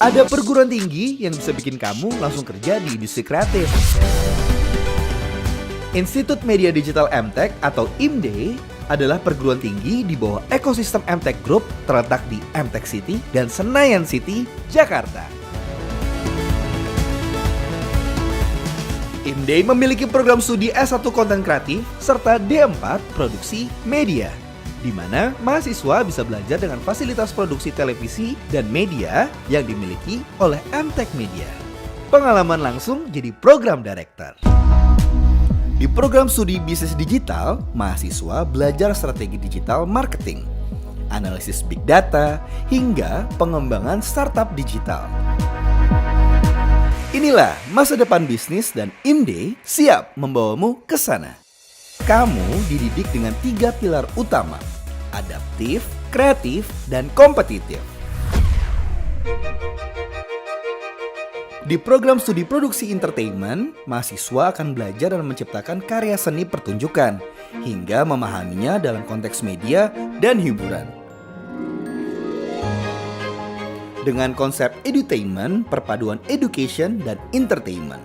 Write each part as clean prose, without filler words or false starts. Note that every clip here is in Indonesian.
Ada perguruan tinggi yang bisa bikin kamu langsung kerja di industri kreatif. Institut Media Digital MTech atau IMD adalah perguruan tinggi di bawah ekosistem MTech Group terletak di MTech City dan Senayan City, Jakarta. IMD memiliki program studi S1 Konten Kreatif serta D4 Produksi Media, di mana mahasiswa bisa belajar dengan fasilitas produksi televisi dan media yang dimiliki oleh MTech Media. Pengalaman langsung jadi program director. Di program studi bisnis digital, mahasiswa belajar strategi digital marketing, analisis big data, hingga pengembangan startup digital. Inilah masa depan bisnis dan IMD siap membawamu ke sana. Kamu dididik dengan 3 pilar utama: adaptif, kreatif, dan kompetitif. Di program studi produksi entertainment, mahasiswa akan belajar dan menciptakan karya seni pertunjukan hingga memahaminya dalam konteks media dan hiburan. Dengan konsep edutainment, perpaduan education dan entertainment,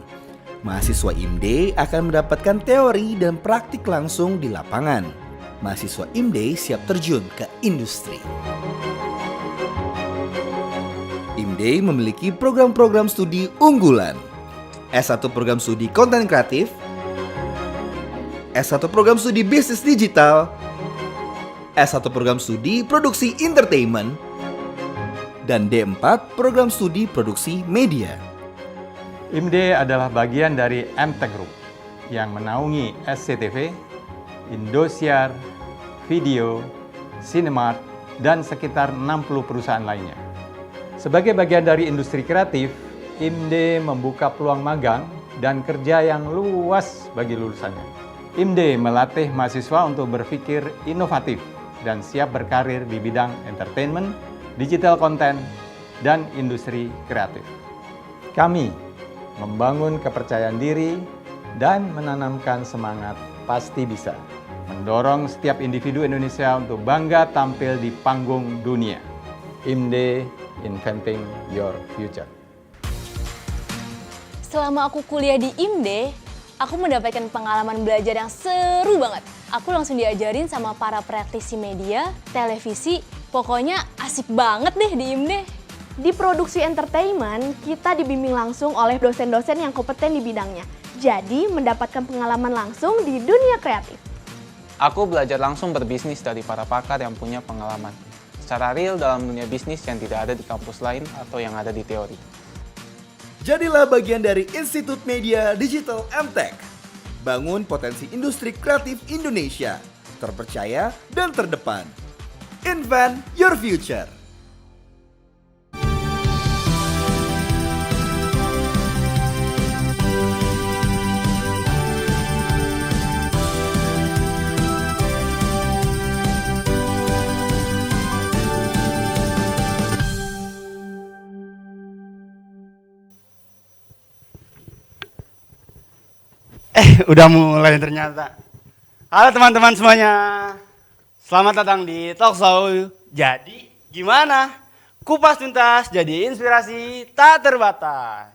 mahasiswa IMD akan mendapatkan teori dan praktik langsung di lapangan. Mahasiswa IMD siap terjun ke industri. IMD memiliki program-program studi unggulan. S1 Program Studi Konten Kreatif, S1 Program Studi Bisnis Digital, S1 Program Studi Produksi Entertainment, dan D4 Program Studi Produksi Media. IMD adalah bagian dari MTech Group yang menaungi SCTV, Indosiar, Video, Cinemark, dan sekitar 60 perusahaan lainnya. Sebagai bagian dari industri kreatif, IMD membuka peluang magang dan kerja yang luas bagi lulusannya. IMD melatih mahasiswa untuk berpikir inovatif dan siap berkarir di bidang entertainment, digital content, dan industri kreatif. Kami membangun kepercayaan diri dan menanamkan semangat pasti bisa, mendorong setiap individu Indonesia untuk bangga tampil di panggung dunia. IMD, Inventing Your Future. Selama aku kuliah di IMD, aku mendapatkan pengalaman belajar yang seru banget. Aku langsung diajarin sama para praktisi media, televisi, pokoknya asik banget deh di IMD. Di produksi entertainment, kita dibimbing langsung oleh dosen-dosen yang kompeten di bidangnya. Jadi, mendapatkan pengalaman langsung di dunia kreatif. Aku belajar langsung berbisnis dari para pakar yang punya pengalaman secara real dalam dunia bisnis yang tidak ada di kampus lain atau yang ada di teori. Jadilah bagian dari Institut Media Digital MTech. Bangun potensi industri kreatif Indonesia, terpercaya dan terdepan. Invent your future. Udah mulai ternyata. Halo teman-teman semuanya. Selamat datang di Talk Show. Jadi gimana? Kupas tuntas jadi inspirasi tak terbatas.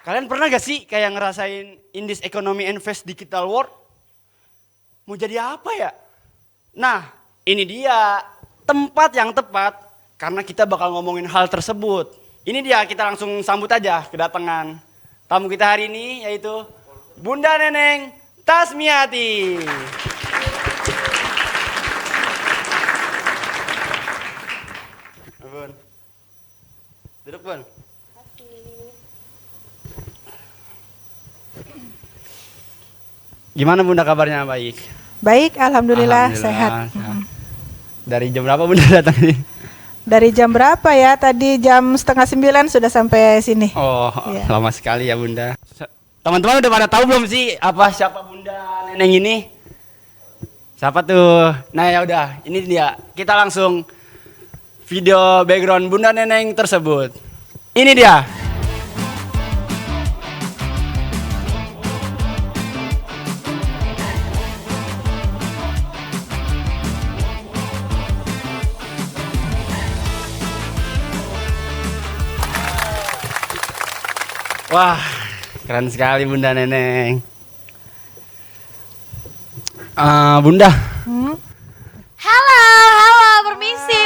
Kalian pernah gak sih kayak ngerasain in this economy and fast digital world? Mau jadi apa ya? Nah, ini dia tempat yang tepat karena kita bakal ngomongin hal tersebut. Ini dia, kita langsung sambut aja kedatangan tamu kita hari ini, yaitu Bunda Neneng Tasmiati. Bun, duduk Bun. Gimana Bunda kabarnya? Baik? Baik, alhamdulillah sehat. Dari jam berapa Bunda datang ini? Dari jam berapa ya? Tadi jam 8:30 sudah sampai sini. Oh, ya. Lama sekali ya Bunda. Teman-teman udah pada tahu belum sih siapa Bunda Neneng ini? Siapa tuh? Nah ya udah, ini dia. Kita langsung video background Bunda Neneng tersebut. Ini dia. Wah, keren sekali Bunda Neneng. Bunda, Halo, permisi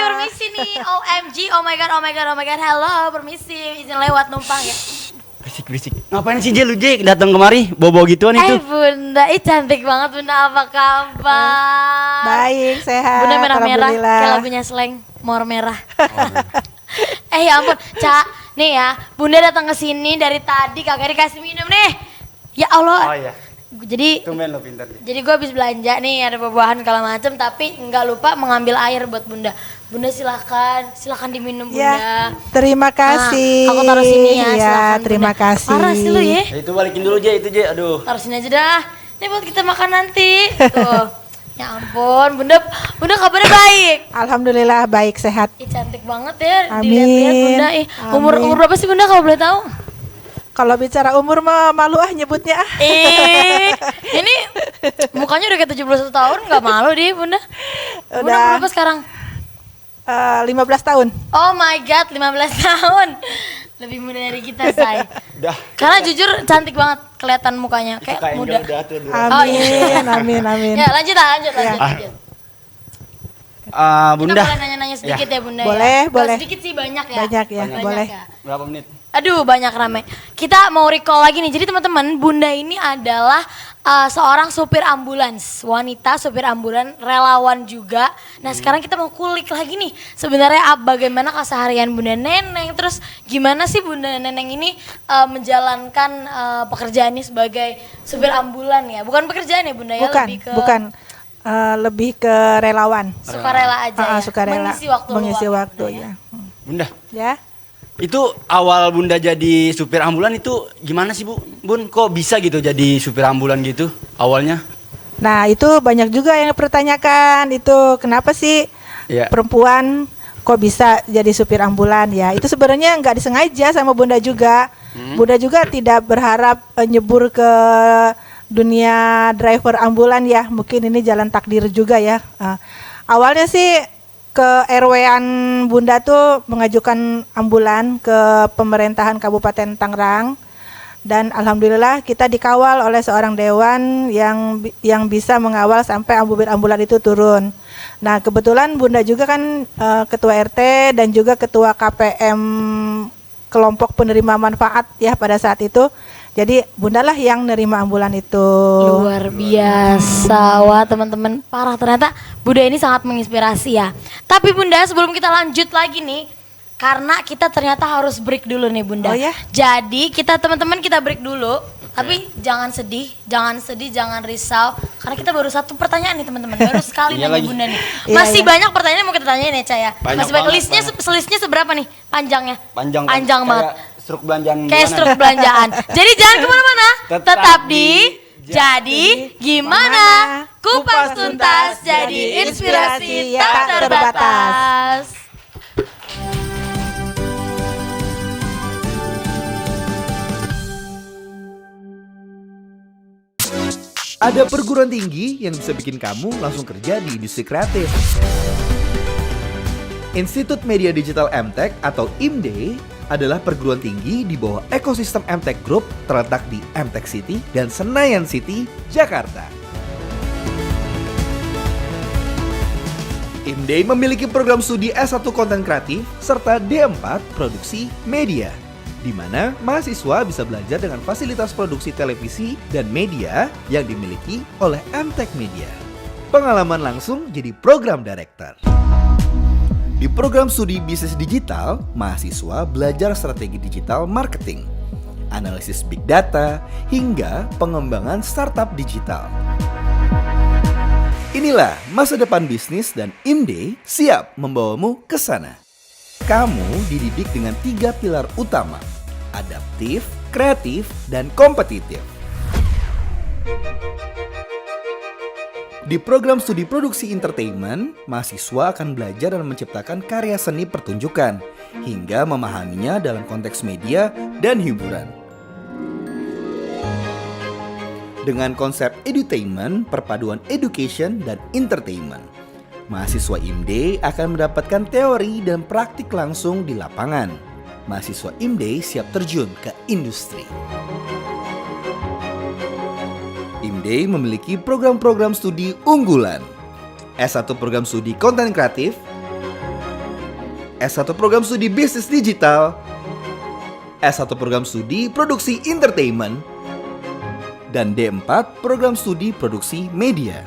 nih. OMG, oh my god, halo, permisi, izin lewat numpang ya. berisik. Ngapain sih Jel, lu datang kemari, bawa gituan itu? Bunda, cantik banget Bunda, apa kabar? Baik, sehat. Bunda merah-merah, Alhamdulillah. kayak lagunya Slank, Mawar Merah. Ya ampun, Ca, nih ya, Bunda datang ke sini dari tadi kagak dikasih minum nih. Ya Allah. Oh iya, Jadi tumben lo pintar. Jadi gue habis belanja nih, ada buah-buahan segala macem, tapi nggak lupa mengambil air buat Bunda. Bunda silakan diminum Bunda. Ya, terima kasih. Aku taruh sini ya, Ya, silakan, terima Bunda. kasih. Parah sih lu ya. Itu balikin dulu itu aduh. Taruh sini aja dah. Ini buat kita makan nanti. Tuh. Ya ampun, Bunda kabarnya baik. Alhamdulillah baik, sehat. Cantik banget ya, Amin. dilihat-lihat Bunda. Umur Amin. berapa sih Bunda kalau boleh tahu? Kalau bicara umur mah malu nyebutnya ah. Ini mukanya udah kayak 71 tahun, nggak malu deh Bunda. Bunda Udah. berapa sekarang? 15 tahun. Oh my god, 15 tahun. Lebih muda dari kita, say. Udah. Karena jujur cantik banget kelihatan mukanya, kayak Kayak muda. udah tuh. Amin, amin. Ya, lanjut. Kita Bunda. boleh nanya-nanya sedikit ya, Bunda. Boleh, ya? boleh. Kalau sedikit sih banyak ya. Banyak ya, boleh. ya. Berapa menit? Aduh, banyak rame. Kita mau recall lagi nih. Jadi teman-teman, Bunda ini adalah seorang supir ambulans, wanita supir ambulans, relawan juga. Nah, sekarang kita mau kulik lagi nih. Sebenarnya bagaimana keseharian Bunda Neneng, terus gimana sih Bunda Neneng ini menjalankan pekerjaannya sebagai supir ambulan ya? Bukan pekerjaan ya, Bunda ya, Bukan. Lebih ke relawan. Sukarela aja ya. Sukarela. Mengisi waktu luang, ya. Bunda. Ya. Itu awal Bunda jadi supir ambulan itu gimana sih Bun? Kok bisa gitu jadi supir ambulan gitu awalnya? Nah, itu banyak juga yang pertanyakan itu kenapa sih Iya. perempuan kok bisa jadi supir ambulan ya? Itu sebenarnya nggak disengaja sama Bunda juga. Bunda juga tidak berharap nyebur ke dunia driver ambulan ya. Mungkin ini jalan takdir juga ya. Awalnya sih ke RW-an Bunda tuh mengajukan ambulan ke pemerintahan Kabupaten Tangerang dan alhamdulillah kita dikawal oleh seorang dewan yang bisa mengawal sampai ambulan itu turun. Nah, kebetulan Bunda juga kan ketua RT dan juga ketua KPM kelompok penerima manfaat ya pada saat itu. Jadi Bunda lah yang nerima ambulan itu. Luar biasa, wah teman-teman, parah ternyata Bunda ini sangat menginspirasi ya. Tapi Bunda, sebelum kita lanjut lagi nih, karena kita ternyata harus break dulu nih Bunda. Oh ya? Jadi kita teman-teman kita break dulu, tapi jangan sedih, jangan risau, karena kita baru satu pertanyaan nih teman-teman, baru sekali Iya nanya lagi. Bunda nih. Iya, Masih iya. banyak pertanyaan yang mau kita tanyain ya Caya. Banyak Masih banyak. banget, Listnya seberapa nih panjangnya? Panjang banget. Kayak struk belanjaan. Kayak bulanan. struk belanjaan. Jadi jangan kemana-mana. Tetap Tetap di di Jadi Gimana? Kupas tuntas jadi inspirasi tak terbatas. Ada perguruan tinggi yang bisa bikin kamu langsung kerja di industri kreatif. Institut Media Digital MTech atau IMD adalah perguruan tinggi di bawah ekosistem MTech Group terletak di MTech City dan Senayan City, Jakarta. IMD memiliki program studi S1 Konten Kreatif serta D4 Produksi Media, di mana mahasiswa bisa belajar dengan fasilitas produksi televisi dan media yang dimiliki oleh MTech Media. Pengalaman langsung jadi program director. Di program studi bisnis digital, mahasiswa belajar strategi digital marketing, analisis big data, hingga pengembangan startup digital. Inilah masa depan bisnis dan IMD siap membawamu ke sana. Kamu dididik dengan 3 pilar utama: adaptif, kreatif, dan kompetitif. Di program studi produksi entertainment, mahasiswa akan belajar dan menciptakan karya seni pertunjukan hingga memahaminya dalam konteks media dan hiburan. Dengan konsep edutainment, perpaduan education dan entertainment, mahasiswa IMD akan mendapatkan teori dan praktik langsung di lapangan. mahasiswa IMDe siap terjun ke industri. IMDe memiliki program-program studi unggulan. S1 program studi konten kreatif, S1 program studi bisnis digital, S1 program studi produksi entertainment, dan D4 program studi produksi media.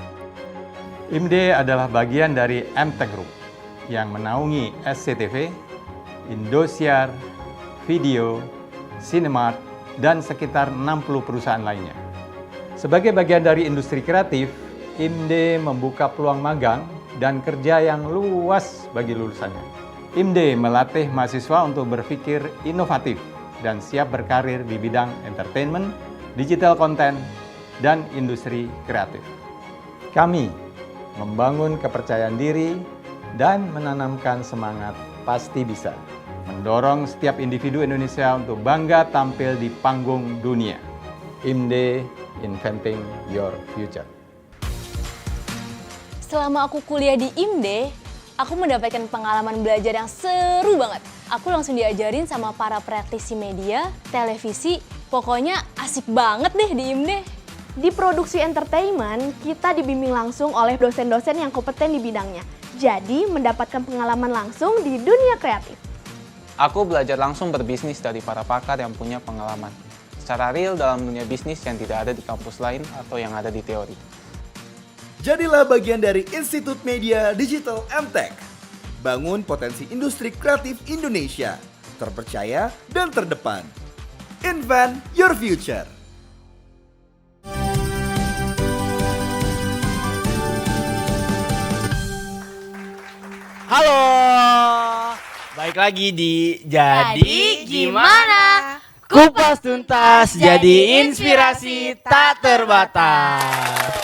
IMDe adalah bagian dari MTech Group yang menaungi SCTV, Indosiar, Video, Cinemark, dan sekitar 60 perusahaan lainnya. Sebagai bagian dari industri kreatif, IMDe membuka peluang magang dan kerja yang luas bagi lulusannya. IMDe melatih mahasiswa untuk berpikir inovatif dan siap berkarir di bidang entertainment, digital content, dan industri kreatif. Kami membangun kepercayaan diri dan menanamkan semangat pasti bisa, mendorong setiap individu Indonesia untuk bangga tampil di panggung dunia. IMDe Inventing Your Future. Selama aku kuliah di IMDe, aku mendapatkan pengalaman belajar yang seru banget. Aku langsung diajarin sama para praktisi media, televisi, pokoknya asik banget deh di IMDe. Di produksi entertainment, kita dibimbing langsung oleh dosen-dosen yang kompeten di bidangnya. Jadi, mendapatkan pengalaman langsung di dunia kreatif. Aku belajar langsung berbisnis dari para pakar yang punya pengalaman secara real dalam dunia bisnis yang tidak ada di kampus lain atau yang ada di teori. Jadilah bagian dari Institut Media Digital MTech. Bangun potensi industri kreatif Indonesia, terpercaya dan terdepan. Invent your future. Halo, baik lagi di Jadi Gimana? Kupas tuntas, jadi inspirasi tak terbatas.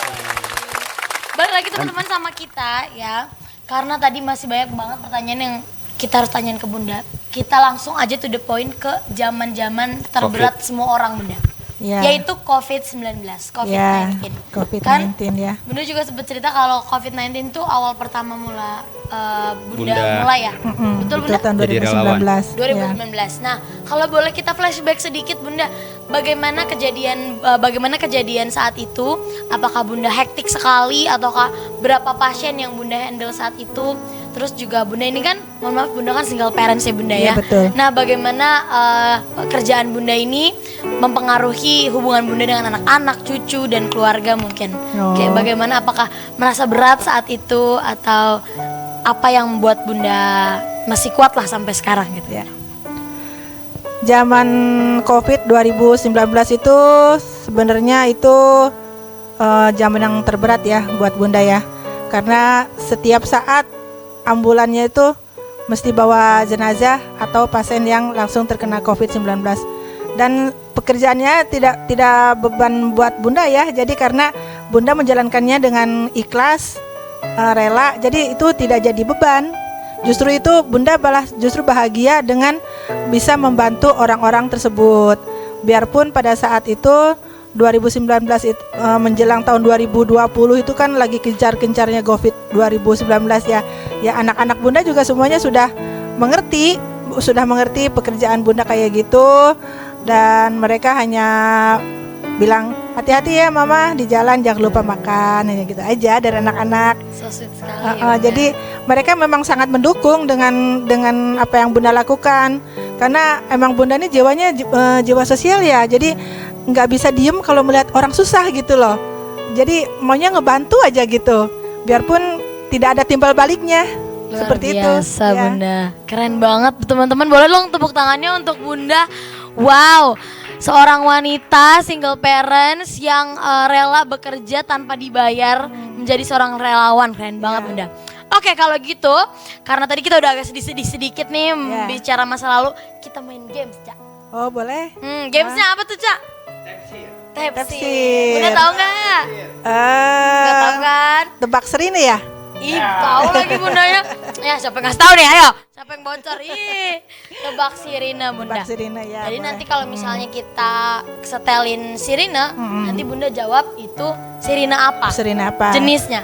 Balik lagi teman-teman sama kita ya. Karena tadi masih banyak banget pertanyaan yang kita harus tanyain ke Bunda. Kita langsung aja to the point ke zaman-zaman terberat semua orang Bunda. Ya. Yaitu COVID-19, COVID-19. Ya, COVID-19 ya. Bunda juga sempat cerita kalau COVID-19 itu awal pertama Bunda mulai ya. Betul Bunda? Tahun Jadi 2019. 2019. Nah, kalau boleh kita flashback sedikit Bunda, bagaimana kejadian saat itu? Apakah Bunda hektik sekali ataukah berapa pasien yang Bunda handle saat itu? Terus juga Bunda ini kan, mohon maaf Bunda kan single parents ya Bunda ya. Iya, betul. Nah, bagaimana kerjaan Bunda ini mempengaruhi hubungan Bunda dengan anak-anak, cucu dan keluarga mungkin? Oh. Kayak bagaimana, apakah merasa berat saat itu atau apa yang membuat Bunda masih kuat lah sampai sekarang gitu ya? Zaman COVID 2019 itu sebenarnya itu zaman yang terberat ya buat Bunda ya. Karena setiap saat ambulannya itu mesti bawa jenazah atau pasien yang langsung terkena COVID-19. Dan pekerjaannya tidak beban buat Bunda ya. Jadi karena Bunda menjalankannya dengan ikhlas, rela, jadi itu tidak jadi beban. Justru itu Bunda justru bahagia dengan bisa membantu orang-orang tersebut. Biarpun pada saat itu 2019 itu, menjelang tahun 2020 itu kan lagi gencar-gencarnya COVID 2019 ya. Ya anak-anak Bunda juga semuanya sudah mengerti pekerjaan Bunda kayak gitu, dan mereka hanya bilang hati-hati ya Mama di jalan, jangan lupa makan, hanya gitu aja dari anak-anak. So sweet sekali ya, Jadi mereka memang sangat mendukung dengan apa yang Bunda lakukan, karena emang Bunda ini jiwanya jiwa sosial ya, jadi nggak bisa diem kalau melihat orang susah gitu loh. Jadi maunya ngebantu aja gitu, biarpun tidak ada timbal baliknya. Luar Seperti biasa, itu ya. Bunda. Keren banget teman-teman. Boleh dong tepuk tangannya untuk Bunda. Wow, seorang wanita single parents yang rela bekerja tanpa dibayar menjadi seorang relawan. Keren banget Bunda. Oke, kalau gitu, karena tadi kita udah agak sedikit nih bicara masa lalu, kita main games, Cak. Oh boleh. Gamesnya apa tuh, Cak? Tepsir. Tepsir. Bunda tahu nggak? Nggak tahu kan? Tebak Serine ya. Ih, tahu lagi Bundanya. Ya, siapa yang ngasih tahu nih? Ayo, siapa yang bocor? Ih, tebak sirine Bunda. Tebak Serine ya. Jadi boleh. nanti kalau misalnya kita setelin sirine, nanti Bunda jawab itu sirine apa? Serine apa? Jenisnya.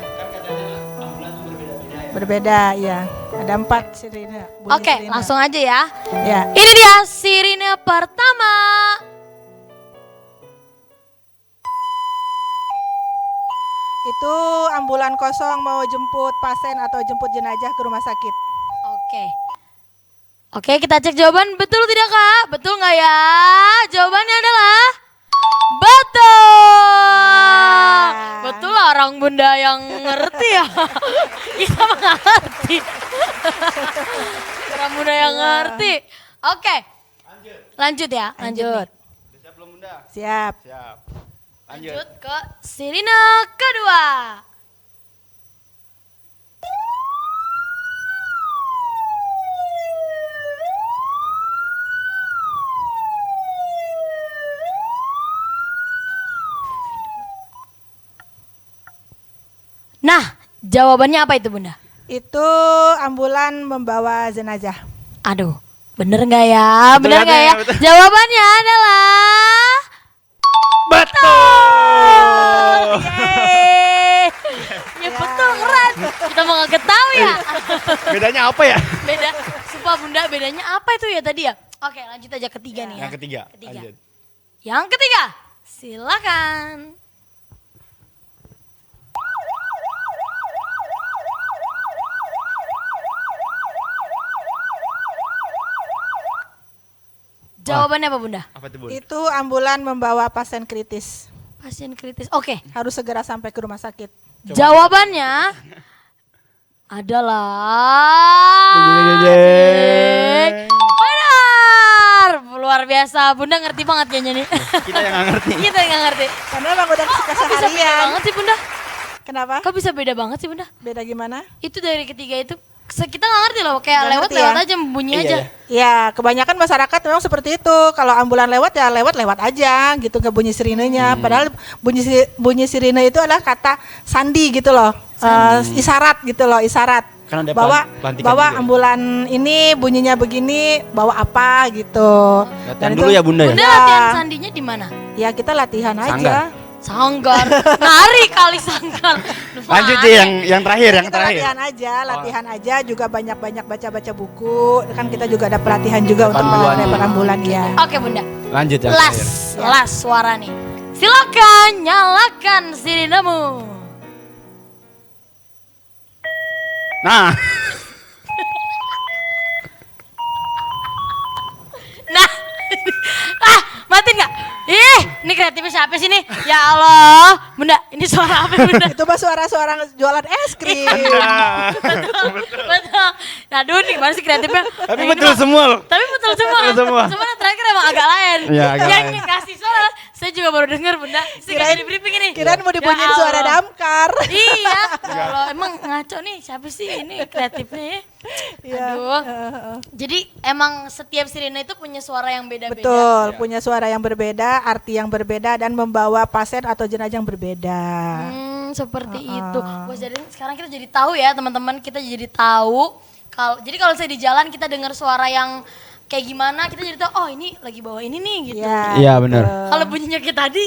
Berbeda, ya. Ada 4 sirine. bunyi Oke, sirine. langsung aja ya. Ya. Ini dia sirine pertama. Itu ambulan kosong mau jemput pasien atau jemput jenazah ke rumah sakit. Oke. Oke, kita cek jawaban betul tidak Kak? Betul nggak ya? Jawabannya adalah betul. Betul lah orang bunda yang ngerti ya. Kita mah nggak ngerti. Orang bunda yang ngerti. Oke. Lanjut ya, lanjut. nih. Siap belum Bunda? Siap. Siap. Lanjut ke sirine kedua. Nah, jawabannya apa itu Bunda? Itu ambulan membawa jenazah. Aduh, bener nggak ya? Bener kan nggak ya? ya? Betul. Jawabannya adalah Betul. Yeay. Ya betul, keren. Kita mau nggak tahu ya? Bedanya apa ya? Beda, sumpah Bunda, bedanya apa itu ya tadi ya? Oke, lanjut aja ketiga nih ya. Yang ketiga. Ketiga. Lanjut. Yang ketiga, silakan. Jawabannya apa Bunda? Apa itu Bun? Itu ambulan membawa pasien kritis. Pasien kritis. Oke, Harus segera sampai ke rumah sakit. jawabannya adalah benar. Luar biasa, Bunda ngerti banget kayaknya nih. Kita yang nggak ngerti. Kita yang nggak ngerti. Karena emang udah Kok bisa beda keseharian. banget sih Bunda? Kenapa? Kok bisa beda banget sih Bunda? Beda gimana? Itu dari ketiga itu kita nggak ngerti loh, kayak Nggak ngerti lewat-lewat ya? aja bunyi Iya, aja. iya. Ya, kebanyakan masyarakat memang seperti itu. Kalau ambulan lewat ya lewat-lewat aja gitu, nggak bunyi sirinenya. Padahal bunyi sirine itu adalah kata sandi gitu loh. Isyarat gitu loh, isyarat. Kan ada Bawa pelantikan bawa juga. ambulan ini bunyinya begini, bawa apa gitu. Latihan Dan dulu ya Bunda ya? Bunda Ya. latihan sandinya di mana? Ya kita latihan Sanggar. aja. Sanggar. Nari kali sanggar. Lanjut sih yang terakhir, yang Kita terakhir. latihan aja juga banyak-banyak baca-baca buku. Kan kita juga ada pelatihan juga untuk Ambulan. driver ambulan ya. Oke Bunda. Lanjut yang terakhir. Las suara nih. Silakan nyalakan sirinemu. Nah, Nah, matiin nggak? Ih, ini kreatifnya siapa sih nih? Ya Allah, Bunda, ini suara apa Bunda? Itu mah suara-suara jualan es krim. Betul. Nah, aduh nih gimana sih kreatifnya? tapi Yang ini betul mah- semua loh. Tapi betul semua. Betul semua. Cuma yang terakhir emang agak lain. Iya, agak yang lain. ngasih suara, saya juga baru dengar Bunda. Saya Kirain- jadi briefing ini. Kirain mau dibunyiin Ya suara Allah. damkar. Iya. Ya Allah, emang ngaco nih siapa sih ini kreatifnya ya? Iya. Aduh. Jadi emang setiap sirine itu punya suara yang beda-beda. Betul, punya suara yang berbeda, arti yang berbeda dan membawa pasien atau jenazah yang berbeda. Seperti itu. Wah, jadi sekarang kita jadi tahu ya teman-teman, kita jadi tahu kalau saya di jalan kita dengar suara yang kayak gimana, kita jadi tahu oh ini lagi bawa ini nih gitu. Ya, Iya benar. Kalau bunyinya kayak tadi,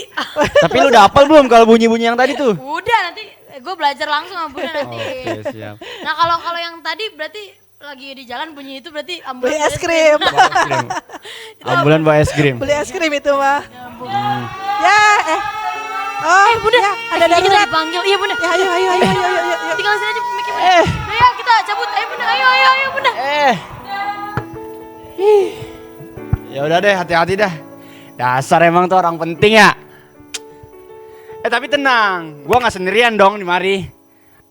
Tapi lu udah hafal belum kalau bunyi-bunyi yang tadi tuh? udah nanti gue belajar langsung sama Bunda nanti. Oke, siap. Nah kalau yang tadi berarti lagi di jalan bunyi itu berarti beli es krim. Ambulan bawa es krim. Beli es krim itu mah. Ya, Oh, Bunda, ya, ada kita darurat. dipanggil. Iya Bunda. Ya, ayo. Tinggal sini aja mikir Bunda. Ayo kita cabut. Ayo Bunda. Ayo Bunda. Ya udah deh, hati-hati dah. Dasar emang tuh orang penting ya. Tapi tenang, gua nggak sendirian dong di mari.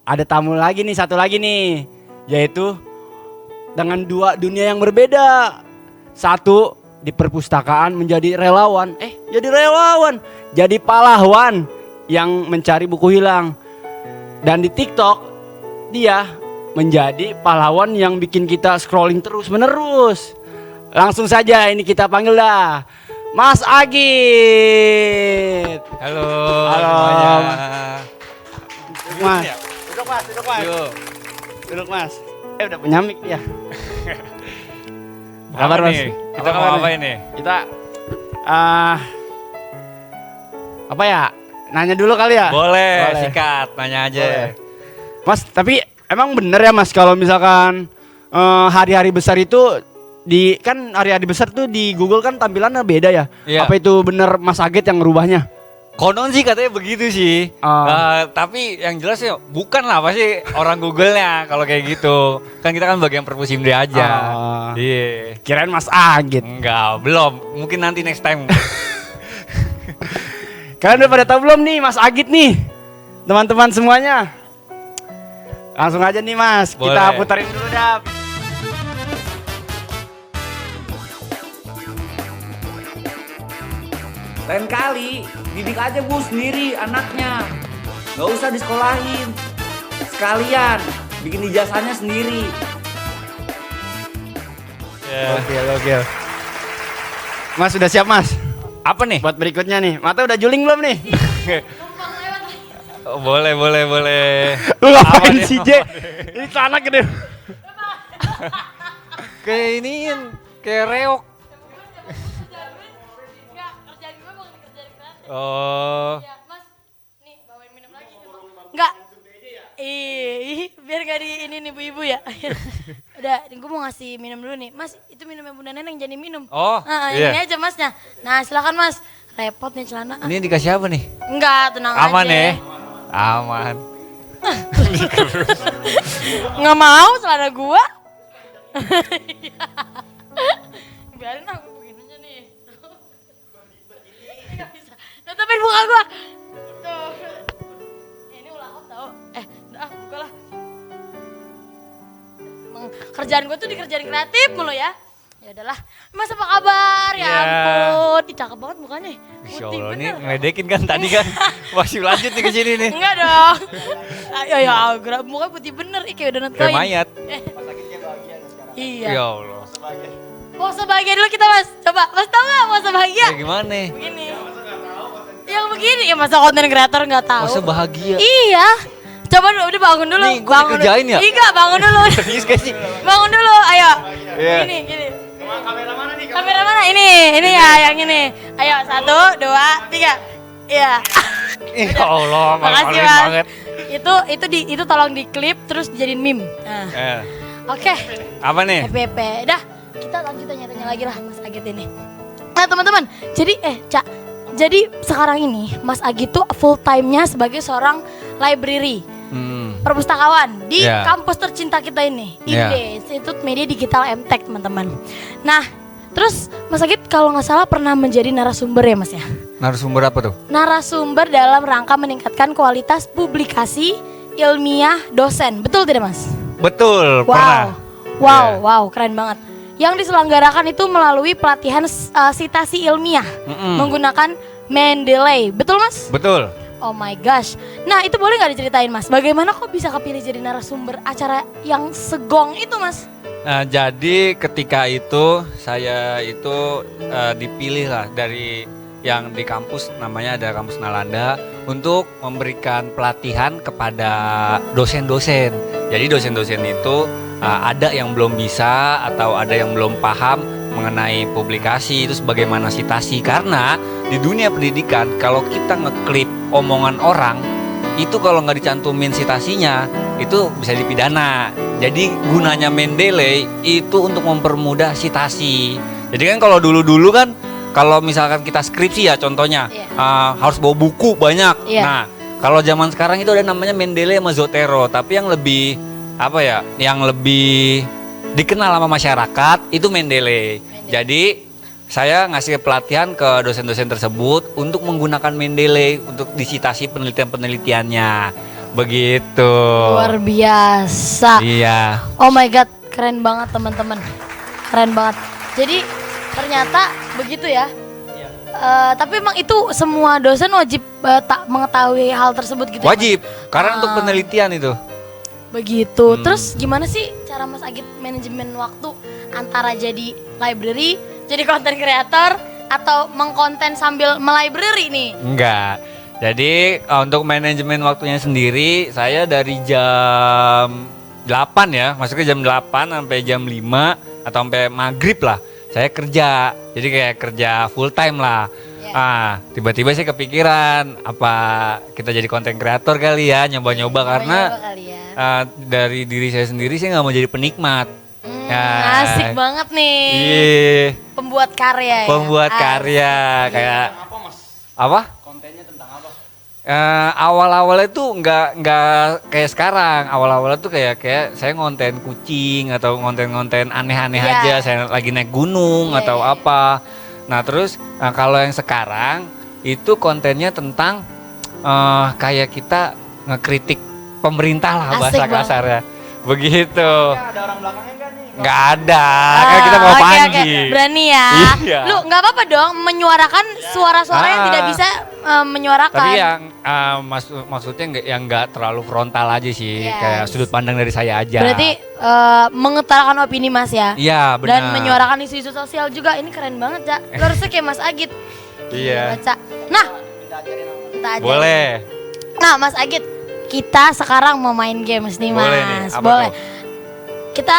Ada tamu lagi nih, satu lagi nih, yaitu dengan dua dunia yang berbeda. Satu di perpustakaan menjadi relawan, jadi pahlawan yang mencari buku hilang. Dan di TikTok dia menjadi pahlawan yang bikin kita scrolling terus menerus. Langsung saja ini kita panggil dah Mas Agit. Halo. Halo. Semuanya. Mas. Duduk Mas. Yuk. Duduk Mas. Udah punya mic ya. Apa nih? Kita mau apa ini? Kita apa ya? Nanya dulu kali ya? Boleh, Boleh. sikat, nanya aja. Boleh. Mas, tapi emang bener ya Mas kalau misalkan hari-hari besar itu kan hari-hari besar tuh di Google kan tampilannya beda ya? Iya. Apa itu bener Mas Agit yang ngerubahnya? Konon sih katanya begitu sih. Tapi yang jelas ya bukan lah pasti orang Google-nya kalau kayak gitu. Kan kita kan bagian perpus IMD aja. Iya. Kirain Mas Agit. Enggak, belum. Mungkin nanti next time. Kalian udah pada tahu belum nih Mas Agit nih? Teman-teman semuanya. Langsung aja nih Mas, kita Boleh. putarin dulu dah. Lain kali, didik aja Bu sendiri anaknya. Nggak usah disekolahin. Sekalian, bikin ijazahnya sendiri. Oke. Mas sudah siap Mas? Apa nih? Buat berikutnya nih. Mata udah juling belum nih? Oh, boleh. Lu ngapain Apa sih nih? J? Ini celana gede. Kayak iniin, kayak reok. Oh. Enggak. Biar gak di ini nih ibu-ibu ya. Udah, gue mau ngasih minum dulu nih. Mas, itu minumnya Bunda Neneng jangan diminum. Oh, Ini iya. aja Masnya. Nah, silakan Mas. Repot nih celana. Ini dikasih apa nih? Enggak, tenang Aman aja. ya? Aman. Nggak mau celana gua. Biarin aku begini aja nih. Nggak bisa. Tutupin muka gua. Tuh. Ini ulah tau. Udah buka lah. Kerjaan gua tuh dikerjain kreatif mulu ya. Ya udahlah. Mas apa kabar? Ya Ya. ampun, ih, cakep banget mukanya. Insya Putih Allah, ini bener. ngeledekin kan tadi kan. Masih lanjut nih ke sini nih. Enggak dong. Ya, muka putih bener. Ih, kayak udah nonton. Kayak mayat. Iya. Ya Allah. Pose bahagia dulu kita Mas. Coba, Mas tau gak pose bahagia? Kayak gimana? Begini. Yang begini, ya masa konten creator gak tahu. Masa bahagia? Iya. Coba dulu, udah bangun dulu. Nih, gua bangun dikerjain dulu. ya? Iya, bangun dulu. Serius gak sih? Bangun dulu, ayo. Iya. Gini. Kamera mana? Ini ya, yang ini. Ayo, 1, 2, 3. Iya. Ya Allah, Makasih malu Mas. banget. Itu tolong diklip terus dijadiin meme. Nah. Oke. Apa nih? FPP. Dah, kita lanjut tanya-tanya lagi lah Mas Agit ini. Nah teman-teman, jadi Cak, jadi sekarang ini Mas Agit tuh full time-nya sebagai seorang library, perpustakawan di Ya. kampus tercinta kita ini, Ya. IMD, Institut Media Digital MTech teman-teman. Nah, terus Mas Agit kalau nggak salah pernah menjadi narasumber ya Mas ya? Narasumber apa tuh? Narasumber dalam rangka meningkatkan kualitas publikasi ilmiah dosen, betul tidak Mas? Betul, pernah. Wow, keren banget. Yang diselenggarakan itu melalui pelatihan sitasi ilmiah menggunakan Mendeley, betul Mas? Betul. Oh my gosh. Nah itu boleh nggak diceritain Mas? Bagaimana kok bisa kepilih jadi narasumber acara yang segong itu Mas? Nah, jadi ketika itu saya itu dipilih lah dari yang di kampus, namanya ada kampus Nalanda, untuk memberikan pelatihan kepada dosen-dosen. Jadi dosen-dosen itu ada yang belum bisa atau ada yang belum paham mengenai publikasi itu sebagaimana sitasi, karena di dunia pendidikan kalau kita ngeklip omongan orang itu kalau nggak dicantumin sitasinya itu bisa dipidana. Jadi gunanya Mendeley itu untuk mempermudah sitasi. Jadi kan kalau dulu-dulu kan kalau misalkan kita skripsi ya contohnya harus bawa buku banyak. Nah kalau zaman sekarang itu ada namanya Mendeley sama Zotero, tapi yang lebih apa ya, yang lebih dikenal sama masyarakat itu Mendeley. Jadi saya ngasih pelatihan ke dosen-dosen tersebut untuk menggunakan Mendeley untuk disitasi penelitian-penelitiannya. Begitu. Luar biasa. Iya. Oh my god, keren banget teman-teman. Keren banget. Jadi ternyata begitu ya. Tapi emang itu semua dosen wajib tak mengetahui hal tersebut gitu. Wajib, ya, Mas? karena untuk penelitian itu. Begitu. Terus gimana sih cara Mas Agit manajemen waktu antara jadi library, jadi content creator, atau mengkonten sambil melibrary nih? Enggak. Jadi untuk manajemen waktunya sendiri saya dari jam 8 ya, masuknya jam 8 sampai jam 5 atau sampai maghrib lah. Saya kerja, jadi kayak kerja full time lah. Tiba-tiba saya kepikiran apa kita jadi konten kreator kali ya, nyoba-nyoba karena Kali ya. dari diri saya sendiri saya nggak mau jadi penikmat. Asik banget nih. Iya. Pembuat karya ya. Pembuat karya kayak Apa mas? apa? Kontennya tentang apa? Awal-awalnya tuh nggak kayak sekarang. Awal-awalnya tuh kayak saya ngonten kucing atau ngonten aneh-aneh Iya. aja. Saya lagi naik gunung Iya, atau iya. apa. Nah terus kalau yang sekarang itu kontennya tentang kayak kita ngekritik pemerintah lah Asik bahasa banget. kasarnya. Begitu. Ya, ada orang belakangnya nggak nih? Nggak ada. Kan kita mau Oke, Panji. oke. Berani ya. Iya. Lu nggak apa-apa dong menyuarakan suara-suara yang Ah. tidak bisa menyuarakan. Tapi yang maksudnya yang nggak terlalu frontal aja sih, Yes. kayak sudut pandang dari saya aja. Berarti mengutarakan opini Mas ya. Iya benar. Dan menyuarakan isu-isu sosial juga. Ini keren banget, Cak. Lu harusnya kayak Mas Agit. Iya. Cak. Nah, kita ajarin. Boleh. Nah, Mas Agit, kita sekarang mau main games nih, Mas. Boleh nih, apa Boleh. tuh? Kita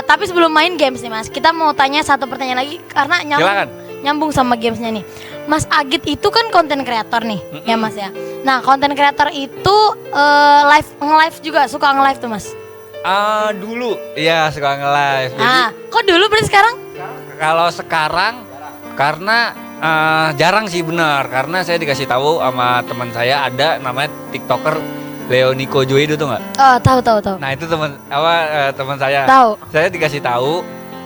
tapi sebelum main games nih, Mas, kita mau tanya satu pertanyaan lagi karena Silakan. nyambung sama gamesnya nih. Mas Agit itu kan konten kreator nih, ya Mas ya. Nah, konten kreator itu nge-live juga, suka nge-live tuh, Mas. Dulu ya suka nge-live. Jadi Nah, kok dulu berarti sekarang? kalau sekarang karena jarang sih benar, karena saya dikasih tahu sama teman saya ada namanya TikToker Leoniko Joedo tuh nggak? Oh, tahu. Nah itu teman saya. Tahu. Saya dikasih tahu,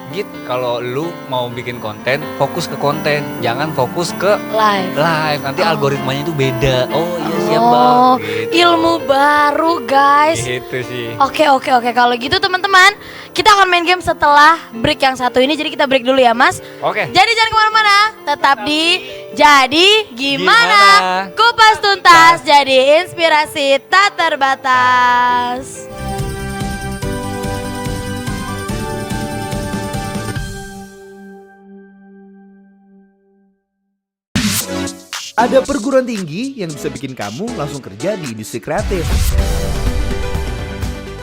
Git, kalau lu mau bikin konten, fokus ke konten, jangan fokus ke Live. live. Nanti algoritmanya itu beda. Oh iya siap Oh, bang. Gitu. ilmu baru, guys. Gitu sih. Oke. Kalau gitu teman-teman, kita akan main game setelah break yang satu ini. Jadi kita break dulu ya, Mas. Oke. Jadi jangan kemana-mana, tetap di Jadi Gimana? Gimana? Kupas tuntas, jadi inspirasi tak terbatas. Ada perguruan tinggi yang bisa bikin kamu langsung kerja di industri kreatif.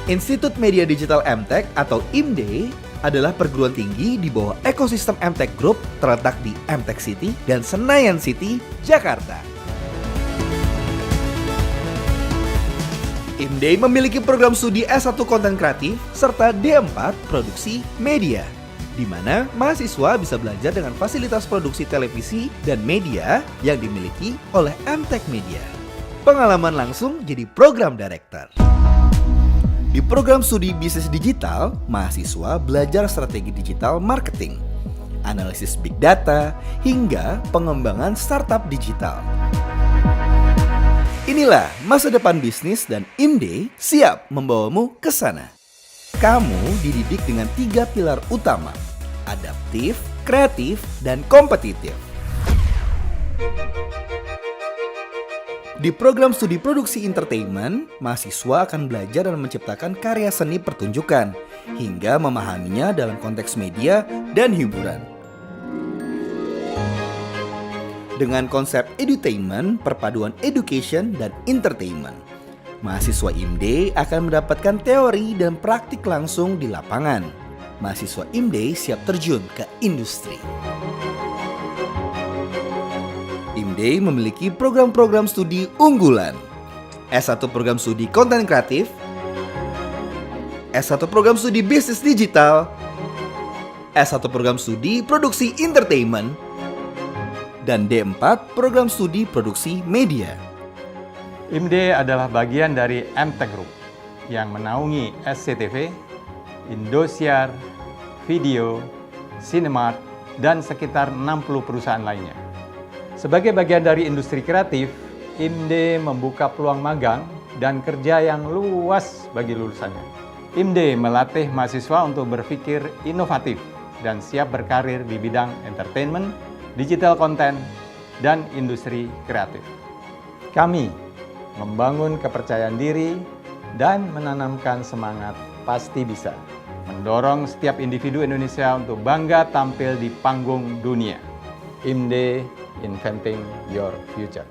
Institut Media Digital MTech atau IMD adalah perguruan tinggi di bawah ekosistem MTech Group terletak di MTech City dan Senayan City, Jakarta. IMD memiliki program studi S1 Konten Kreatif serta D4 Produksi Media, di mana mahasiswa bisa belajar dengan fasilitas produksi televisi dan media yang dimiliki oleh MTech Media. Pengalaman langsung jadi program director. Di program studi bisnis digital, mahasiswa belajar strategi digital marketing, analisis big data, hingga pengembangan startup digital. Inilah masa depan bisnis dan IMD siap membawamu ke sana. Kamu dididik dengan 3 pilar utama: adaptif, kreatif, dan kompetitif. Di program studi produksi entertainment, mahasiswa akan belajar dan menciptakan karya seni pertunjukan hingga memahaminya dalam konteks media dan hiburan. Dengan konsep edutainment, perpaduan education dan entertainment, mahasiswa IMD akan mendapatkan teori dan praktik langsung di lapangan. Mahasiswa IMD siap terjun ke industri. IMD memiliki program-program studi unggulan. S1 program studi konten kreatif, S1 program studi bisnis digital, S1 program studi produksi entertainment, dan D4 program studi produksi media. IMD adalah bagian dari MTech Group yang menaungi SCTV, Indosiar, Video, Cinemark, dan sekitar 60 perusahaan lainnya. Sebagai bagian dari industri kreatif, IMD membuka peluang magang dan kerja yang luas bagi lulusannya. IMD melatih mahasiswa untuk berpikir inovatif dan siap berkarir di bidang entertainment, digital content, dan industri kreatif. Kami membangun kepercayaan diri dan menanamkan semangat pasti bisa, mendorong setiap individu Indonesia untuk bangga tampil di panggung dunia. IMD, Inventing Your Future.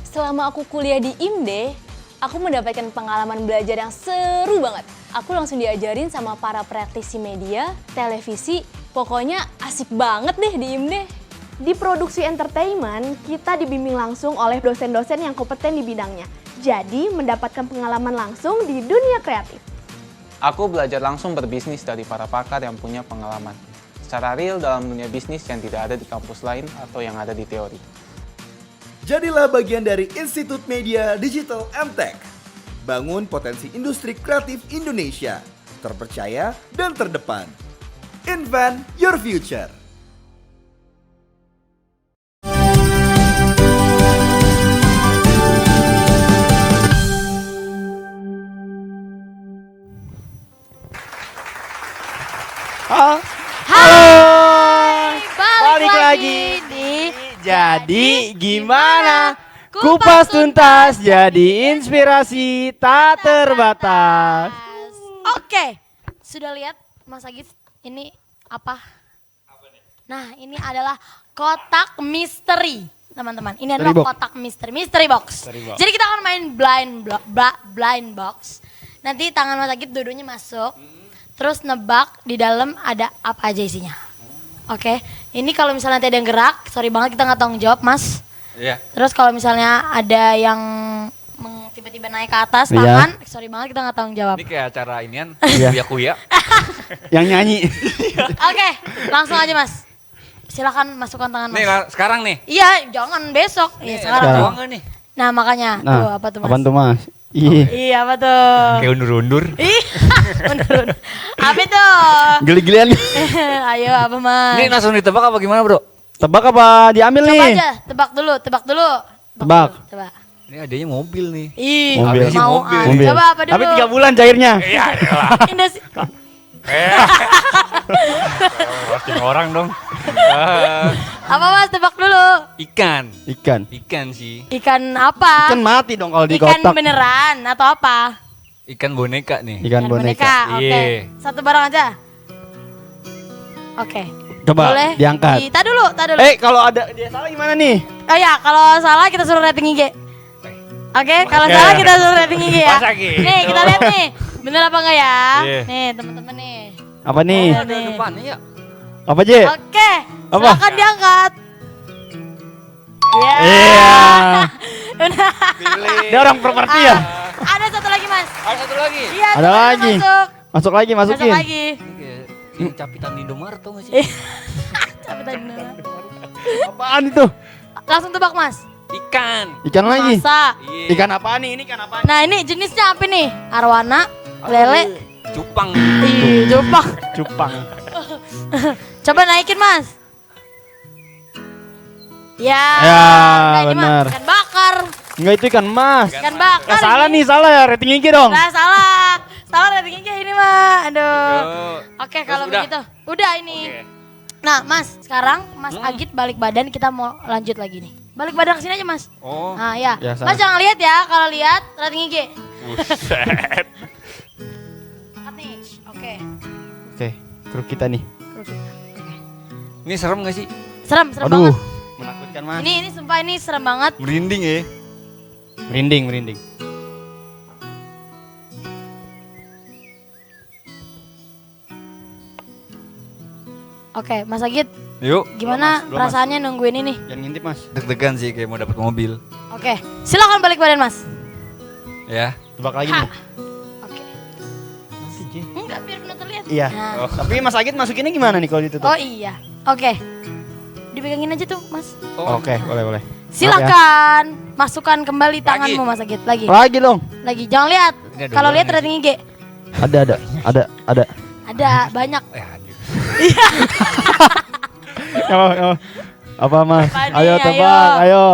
Selama aku kuliah di IMD, aku mendapatkan pengalaman belajar yang seru banget. Aku langsung diajarin sama para praktisi media, televisi, pokoknya asik banget deh di IMD. Di produksi entertainment, kita dibimbing langsung oleh dosen-dosen yang kompeten di bidangnya. Jadi mendapatkan pengalaman langsung di dunia kreatif. Aku belajar langsung berbisnis dari para pakar yang punya pengalaman. Secara real dalam dunia bisnis yang tidak ada di kampus lain atau yang ada di teori. Jadilah bagian dari Institut Media Digital MTech. Bangun potensi industri kreatif Indonesia. Terpercaya dan terdepan. Invent your future. Balik lagi di Jadi Gimana? Kupas tuntas jadi inspirasi tak terbatas. Oke, sudah lihat Mas Agit ini apa? Nah, ini adalah kotak misteri, teman-teman. Ini adalah kotak misteri, mystery box. Jadi kita akan main blind box. Nanti tangan Mas Agit dua-duanya masuk, terus nebak di dalam ada apa aja isinya. Oke, ini kalau misalnya nanti ada yang gerak, sorry banget kita nggak tanggung jawab, Mas. Iya. Terus kalau misalnya ada yang tiba-tiba naik ke atas tangan, sorry banget kita nggak tanggung jawab. Ini kayak acara inian, kuya-kuya. Yang nyanyi. Oke, langsung aja Mas. Silakan masukkan tangan Mas. Nih sekarang nih. Iya, jangan besok. Iya, sekarang. Doang nih. Nah, makanya. Nah, tuh, apa tuh Mas? apaan tuh Mas? Iya, apa tuh? Kayak undur-undur. Ih, undur-undur. Apa tuh? Geli-gelian. Ayo, apa Mas? Ini langsung ditebak apa gimana bro? Tebak apa diambil Coba nih? aja, tebak dulu. Tebak. Dulu, coba. Ini adanya mobil nih. Ih, Mobil. mau Mobil. Coba apa dulu? Tapi 3 bulan cairnya. Iya lah. Indosi. Roasting orang dong. Apa Mas, tebak dulu. Ikan. Ikan Sih. Ikan apa? Ikan mati dong kalau di Ikan kotak. beneran atau apa? Ikan boneka nih. Ikan boneka. Oke. Iya. Satu barang aja. Oke. Coba Boleh diangkat. Tar dulu. Kalau ada dia salah gimana nih? Oh ya, kalau salah kita suruh rating IG. Oke, kalau salah kita suruh rating IG ya. Masa gitu? Nih, kita lihat nih. Bener apa enggak ya? Iya. Nih, teman-teman nih. Apa nih? Ada depannya ya. Apa J? Oke, Apa? silakan diangkat. Iya. Udah. Dia orang properti ya? Ada satu lagi, Mas. Ada satu lagi. Iya, Ada teman-teman lagi. Masuk. Masuk lagi, masukin. Masuk lagi. Ini kayak ini capitan Indomaret tau gak sih? Capek tadi dulu. Apaan itu? Langsung tebak, Mas. Ikan. Ikan lagi. Masa. Iya. Ikan apaan nih? Ini ikan apaan? Nah, ini jenisnya apa nih? Arwana, lele, Cupang. ih, jopang. Cupang. Coba naikin, Mas. Ya, Ya, enggak, ini mah benar. ikan bakar. Enggak, itu ikan mas. Ikan bakar. Nah, salah ini. nih, salah ya. Rating IG dong. Nah, salah. Salah rating IG ini mah. Aduh. Yo. Oke, Terus kalau udah? begitu. Udah ini. Oke. Nah, Mas, sekarang Mas Agit balik badan, kita mau lanjut lagi nih. Balik badan ke sini aja, Mas. Oh. Nah, ya. Ya, Mas jangan lihat ya, kalau lihat rating IG. Buset. Angkat nih. Oke. Oke, kru kita nih. Ini serem gak sih? Serem Aduh, banget. menakutkan mas. Ini sumpah ini serem banget. Merinding ya. Merinding. Oke, Mas Agit, Yuk. gimana Belum, Mas. perasaannya nungguin ini? Jangan ngintip mas. Deg-degan sih kayak mau dapat mobil. Oke, silakan balik badan, Mas. Ya. Tebak lagi Ha. nih. Oke. Nanti, J. Enggak, biar benar terlihat. Iya. Nah. Tapi mas Agit masukinnya gimana nih kalau ditutup? Oh iya. Oke. Dipegangin aja tuh, Mas. Oke, boleh. Silakan masukkan kembali tanganmu, Mas Agit. Lagi. Lagi dong. Lagi. Jangan lihat. Ini ada Kalau dua lihat nih. rating IG. Ada. Ada banyak. Aduh. Apa mas? Apa nih, Ayo tebak, ayo.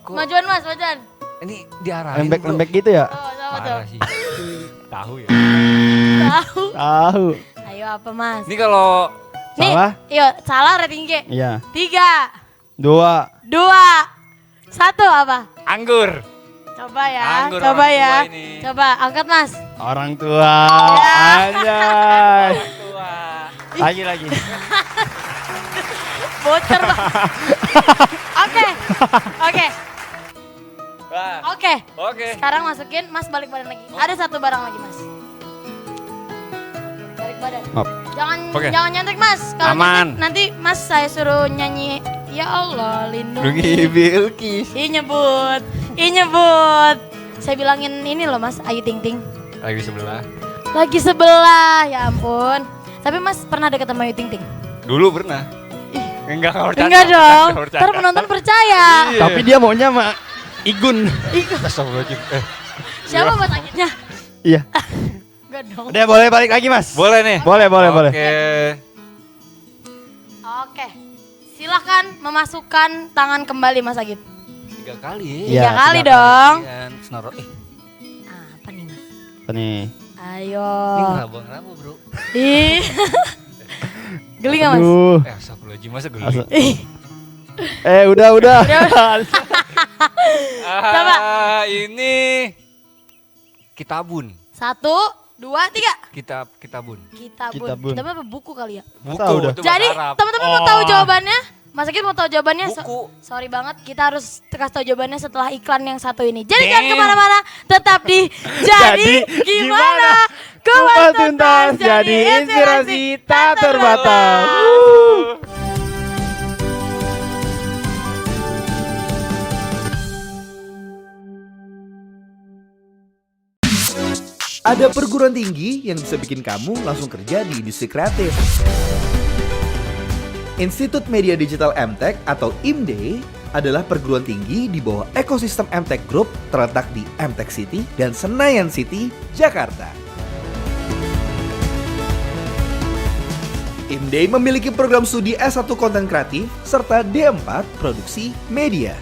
Kok Majuan, Mas, majuan. ini diarahin Lembek gitu ya? Oh, sama tuh. Parah sih. Tahu ya. Tahu. Tahu. Ayo apa, Mas? Ini kalau Nih, Salah? yuk, salah rating IG. Iya. 3, 2. 2, 1 apa? anggur. Coba ya, Anggur coba orang ya. tua ini. Coba angkat, Mas. Orang tua. Ya. Anjay. Lagi. Bocor, Bang. Oke. Wah. Oke. Oke. Sekarang masukin, Mas balik badan lagi. Ada satu barang lagi, Mas. Balik badan. Maaf. Oke. Jangan nyontek, Mas. Kalau Aman. nyontek, nanti Mas saya suruh nyanyi Ya Allah lindungi. Bilkis. Ih nyebut. nyebut. Saya bilangin ini loh Mas, Ayu Ting Ting. Lagi sebelah. Lagi sebelah, ya ampun. Tapi Mas pernah deket sama Ayu Ting Ting? Dulu pernah. Enggak bercanda. Enggak dong, bercanda. ntar penonton percaya. Iya. Tapi dia maunya sama Igun. Astagfirullahaladzim. Siapa Mas Agitnya? Iya. Enggak dong. Udah boleh balik lagi Mas. Boleh nih. Boleh. Oke, silakan memasukkan tangan kembali Mas Agit. 3 kali. Iya, 3 kali dong. Senoro. Apa nih Mas? Apa nih? Ayo. Ini ngeraba-ngeraba bro. Ih. Geli gak Mas? Astagfirullahaladzim, masa geli? Udah. Coba. Ini Kitabun. 1, 2, 3. Kitabun. Kitabun apa buku kali ya? Masa udah? Itu Jadi bahasa Arab. teman-teman mau tahu jawabannya? Mas Agit mau tahu jawabannya? Buku. Sorry banget, kita harus kasih tahu jawabannya setelah iklan yang satu ini. Jadi jangan kemana-mana, tetap di Jadi Gimana? Kupas tuntas jadi inspirasi tak terbatas. Ada perguruan tinggi yang bisa bikin kamu langsung kerja di industri kreatif. Institut Media Digital MTech atau IMD adalah perguruan tinggi di bawah ekosistem MTech Group terletak di MTech City dan Senayan City, Jakarta. IMD memiliki program studi S1 Konten Kreatif serta D4 Produksi Media,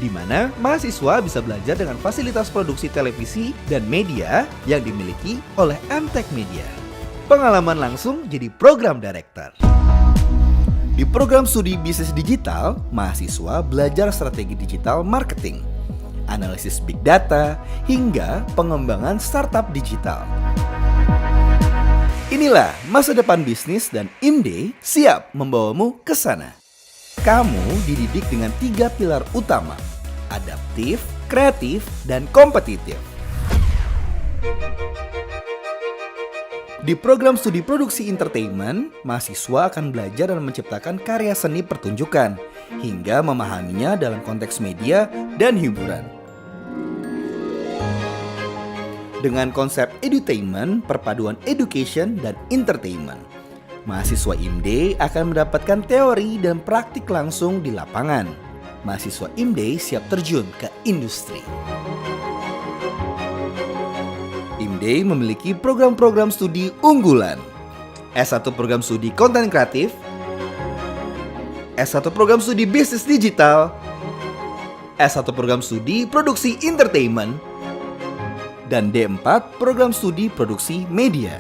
di mana mahasiswa bisa belajar dengan fasilitas produksi televisi dan media yang dimiliki oleh MTech Media. Pengalaman langsung jadi program director. Di program studi bisnis digital, mahasiswa belajar strategi digital marketing, analisis big data, hingga pengembangan startup digital. Inilah masa depan bisnis dan IMD siap membawamu ke sana. Kamu dididik dengan 3 pilar utama: adaptif, kreatif, dan kompetitif. Di program studi produksi entertainment, mahasiswa akan belajar dan menciptakan karya seni pertunjukan hingga memahaminya dalam konteks media dan hiburan. Dengan konsep edutainment, perpaduan education dan entertainment, mahasiswa IMD akan mendapatkan teori dan praktik langsung di lapangan. Mahasiswa IMD siap terjun ke industri. IMD memiliki program-program studi unggulan. S1 program studi konten kreatif, S1 program studi bisnis digital, S1 program studi produksi entertainment, dan D4 program studi produksi media.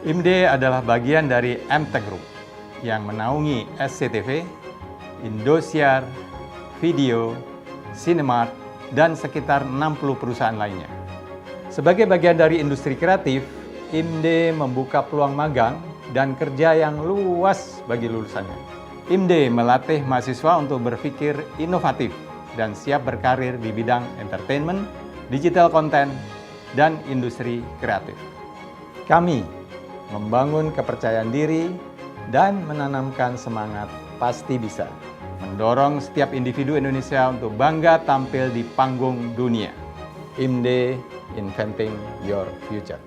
IMD adalah bagian dari MTech Group yang menaungi SCTV, Indosiar, Video, Cinemark, dan sekitar 60 perusahaan lainnya. Sebagai bagian dari industri kreatif, IMD membuka peluang magang dan kerja yang luas bagi lulusannya. IMD melatih mahasiswa untuk berpikir inovatif dan siap berkarir di bidang entertainment, digital content, dan industri kreatif. Kami membangun kepercayaan diri dan menanamkan semangat pasti bisa, mendorong setiap individu Indonesia untuk bangga tampil di panggung dunia. IMD, Inventing Your Future.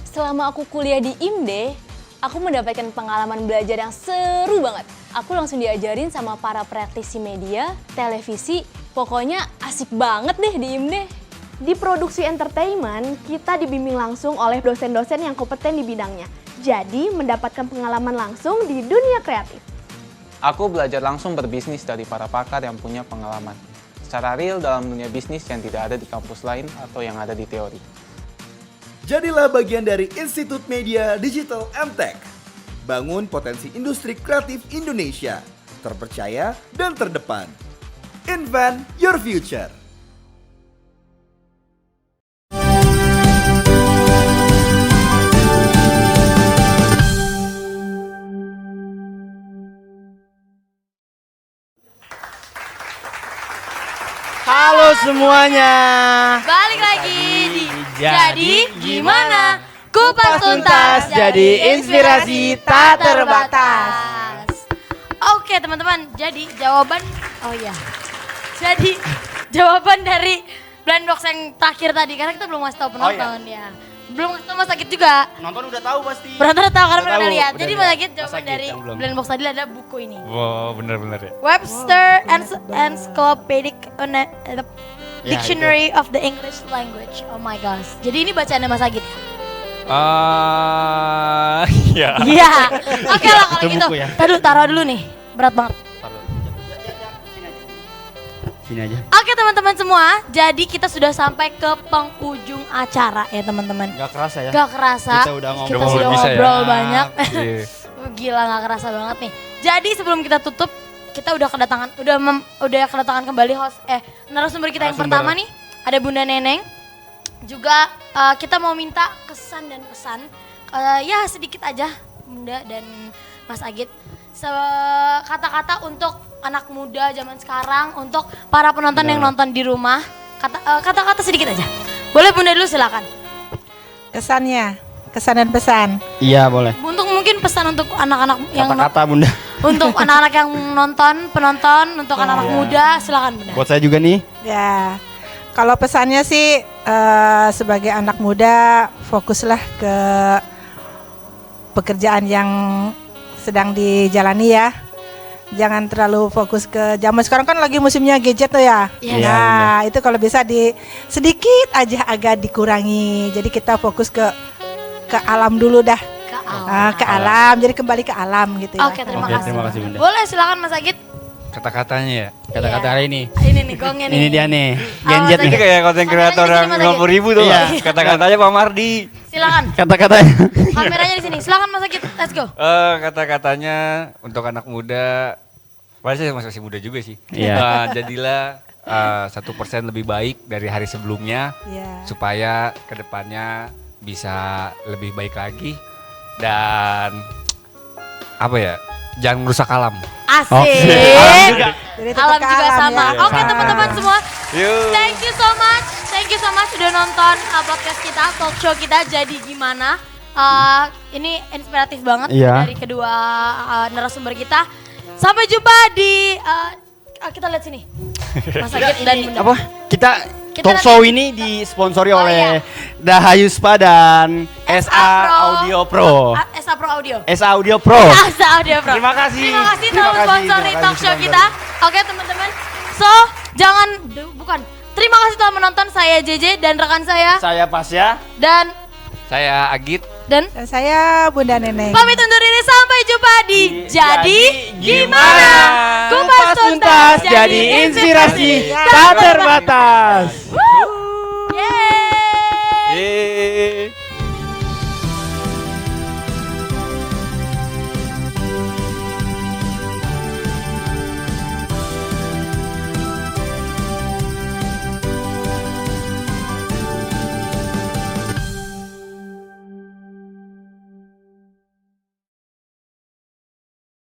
Selama aku kuliah di IMD, aku mendapatkan pengalaman belajar yang seru banget. Aku langsung diajarin sama para praktisi media, televisi, pokoknya asik banget deh di IMD. Di produksi entertainment, kita dibimbing langsung oleh dosen-dosen yang kompeten di bidangnya. Jadi, mendapatkan pengalaman langsung di dunia kreatif. Aku belajar langsung berbisnis dari para pakar yang punya pengalaman secara real dalam dunia bisnis yang tidak ada di kampus lain atau yang ada di teori. Jadilah bagian dari Institut Media Digital MTech. Bangun potensi industri kreatif Indonesia, terpercaya dan terdepan. Invent your future. Halo semuanya. Balik lagi di Jadi Gimana? Kupas tuntas jadi inspirasi tak terbatas. Oke teman-teman, jadi jawaban, oh ya, Jadi jawaban dari blind box yang terakhir tadi karena kita belum ngasih tahu penonton ya. Belum ngasih tahu Mas Agit juga. Nonton udah tahu pasti. Penonton udah tahu karena Udah mereka udah tahu, lihat. udah Jadi lihat. Mas Agit Mas jawaban Agit dari yang belum. blind box tadi ada buku ini. Wow, bener-bener ya. Webster Encyclopedic Dictionary of the English Language. Oh my gosh. Jadi ini bacaannya Mas Agit. Iya. Iya. Oke lah kalau Itu gitu. buku ya. Tadi taruh dulu nih. Berat banget. Sini aja. Oke teman-teman semua, jadi kita sudah sampai ke penghujung acara ya teman-teman. Gak kerasa ya. Gak kerasa, Kita udah ngobrol. kita Udah sudah bisa ya? ngobrol banyak. Iya. Gila gak kerasa banget nih. Jadi sebelum kita tutup, kita udah kedatangan kembali narasumber kita yang pertama nih, ada Bunda Neneng. Juga kita mau minta kesan dan pesan, ya sedikit aja Bunda dan Mas Agit. Kata-kata untuk anak muda zaman sekarang, untuk para penonton yang nonton di rumah, kata-kata sedikit aja. Boleh Bunda dulu silakan. Kesannya, kesan dan pesan. Iya boleh. Untuk mungkin pesan untuk anak-anak yang Kata-kata Bunda. untuk anak-anak yang penonton, untuk anak-anak muda, silakan Bunda. Buat saya juga nih. Ya, kalau pesannya sih sebagai anak muda fokuslah ke pekerjaan yang sedang dijalani ya. Jangan terlalu fokus ke zaman sekarang kan lagi musimnya gadget tuh ya. Iya. Nah, itu kalau bisa sedikit aja agak dikurangi. Jadi kita fokus ke alam dulu dah. Ke alam. Ke alam. Jadi kembali ke alam gitu ya. Oke, terima Oke, kasih. terima kasih, Bunda. Boleh silakan Mas Agit. Kata-katanya ya. Kata-kata hari ini. Ini nih gongnya nih. Ini dia nih. Mas Genjet Agit. Ini kayak konten kreator yang Kameranya di sini, Mas 50.000 tuh. Iya. Kata-katanya Pak Mardi. Silakan. Kata-katanya. Kameranya di sini. Silakan Mas Agit. Let's go. Kata-katanya untuk anak muda, padahal saya masih muda juga sih. Iya. Jadilah 1% lebih baik dari hari sebelumnya, Iya. supaya kedepannya bisa lebih baik lagi dan apa ya? Jangan merusak alam. Asik. Jadi tetap Alam ke juga alam sama. ya. Oke teman-teman semua. Yuk. Thank you so much. Thank you so much sudah nonton podcast kita, talk show kita Jadi Gimana. Ini inspiratif banget Iya. dari kedua narasumber kita. Sampai jumpa di kita lihat sini. Mas Agit dan Bunda. Apa? Kita Kita talk show ini disponsori Oh, oleh iya. Dahayuspa dan SA Audio Pro. SA Pro Audio. SA Audio Pro. SA Audio Pro. Terima kasih. Terima kasih Terima telah kasih, sponsori terima talk kasih show sponsori. kita. Oke teman-teman. So, terima kasih telah menonton. Saya JJ dan rekan saya Saya Pasya. dan Saya Agit. Dan saya Bunda Neneng. pamit undur diri. Sampai jumpa di Jadi Gimana. Gimana? Kupas tuntas jadi inspirasi tak terbatas.